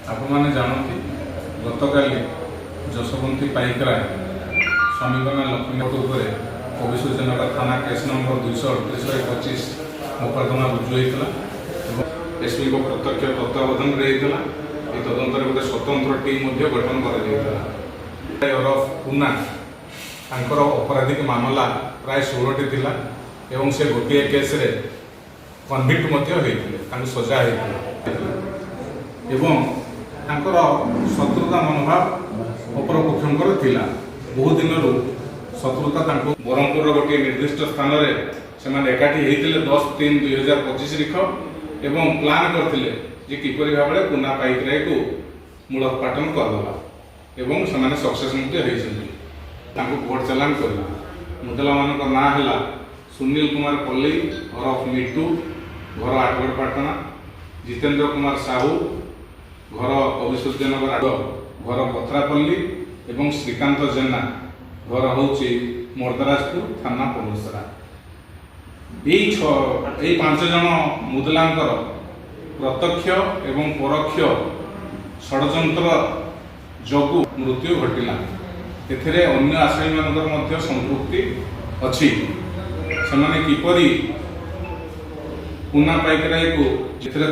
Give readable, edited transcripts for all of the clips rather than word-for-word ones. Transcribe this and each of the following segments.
आपने जानती गतकाली जशवंती पाइकरा स्वामीगना लक्ष्मीनाथ अभिसूचना थाना केस नंबर 238/25 मोकदमा रुजु होता एसपी को प्रत्यक्ष तत्वावधान होता तदंतर गोटे स्वतंत्र टीम गठन कर पुना अपराधिक मामला प्राय 16टी थिला एवं से गोटे केस रे कन्विक्ट होते सजा एवं शत्रुता मनोभाव अपर पक्षर थिला बहुत दिन शत्रुता ब्रह्मपुर गोटे निर्दिष्ट स्थान में एकाठी होते 10/3/2025 तारीख एवं प्लान करते किपर भाव में पुना पाइकराई को मूलोत्पाटन करदेवा एवं से सक्सेस होती कोर्ट चालान कर मुदला मान ना है सुनील कुमार पल्ली ओरफ मिट्टू घर आठगड़पाटना जितेंद्र कुमार साहू घर अभिसूचनगर आग घर पथरापल्ली एवं श्रीकांत जेना घर हूँ मर्दराजपुर थाना पलुसरा यही 5 जन मुदलांकर प्रत्यक्ष एवं परोक्ष षड्यंत्र जोगु मृत्यु घटिला एथिरे अन्य आसामी मानकर संपृक्ति अच्छी से किपरि पुना पाइकराई को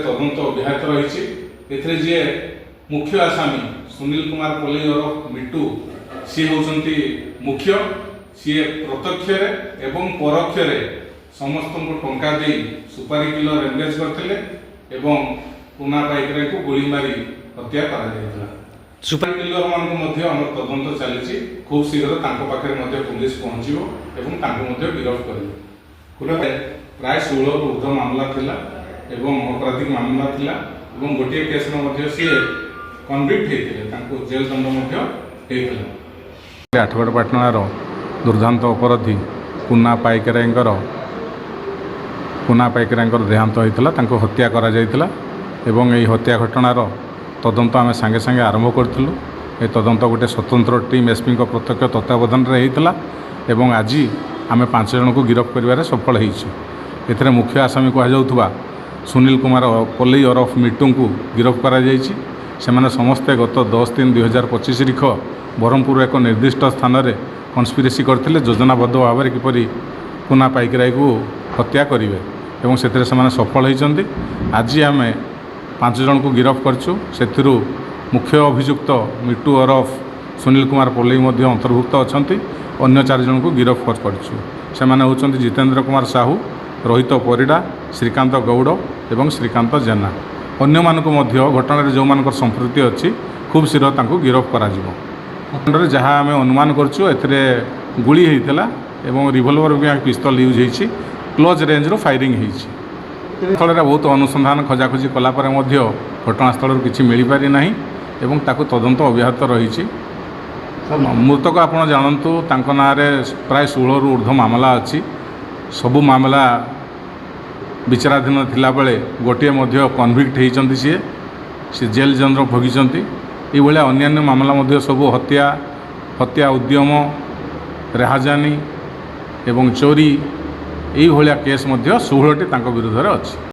तदंत अब्याहत रही जी मुख्य आसामी सुनील कुमार पल्ली ओरफ मिट्टू सी होती मुख्य सी प्रत्यक्ष एवं परोक्ष समस्त को टंका दे सुपारी किलर एंगेज करते एवं पुना पाइकराई को गोली मारी हत्या करा सुपारी किलर मान तदंत चली खूब शीघ्र पाखे पुलिस पहुँचो एवं गिरफ्त कर प्राय 16 ऊर्ध मामला थिला एवं अपराधिक मामला थिला एवं गोटे केस सी कन्विक्ट होते जेल दंड आठगड़पाटणार दुर्दांत अपराधी पुना पाइकराई देहांत होता हत्या करा जायतिला एवं यही हत्या घटनार तदंत आम सांगे सांगे आरंभ करूँ ये तदंत गोटे स्वतंत्र टीम एसपी प्रत्यक्ष तत्वावधान होता एवं आज आम 5 जन को गिरफ्त कर सफल होती मुख्य आसामी कहुवा सुनील कुमार पल्ली ओरफ मिट्टू को गिरफ्त कर समस्ते गत 10/3/2025 तारीख ब्रह्मपुर एक निर्दिष्ट स्थान में कन्स्पिरेसी करते योजनाबद्ध भाव में किपर पुना पाइकराई को हत्या करेंगे और से सफल होती आज आम 5 जन को गिरफ्त कर मुख्य अभियुक्त मिट्टू ओरफ सुनील कुमार पल्ली अंतर्भुक्त अच्छा अन्य 4 जन को गिरफ्त कर जितेंद्र कुमार साहू रोहित परिडा श्रीकांत गौड़ एवं श्रीकांत जेना अन्य मानक घटना जो मान संपृक्ति अच्छी खूब शीघ्र गिरफ्त कर जहाँ आम अनुमान कर गुली होता एवं रिवल्वर भी पिस्तल यूज होती क्लोज रेंज रो फायरिंग होती स्थल बहुत अनुसंधान खोजाखोजी कलापर घटनास्थल किसी मिल पारि ना एवं ताकू तदंत अब्याहत रही मृतक आप जानतु ना प्राय 16 ऊर्ध मामला अच्छी सबू मामला विचाराधीन थिला बेले गोटे कन्विक्ट होती सी जेल दंड भोगी ये अन्य मामला सबू हत्या उद्यम रेहाजानी एवं चोरी यही केस 16टी विरुद्ध अच्छी।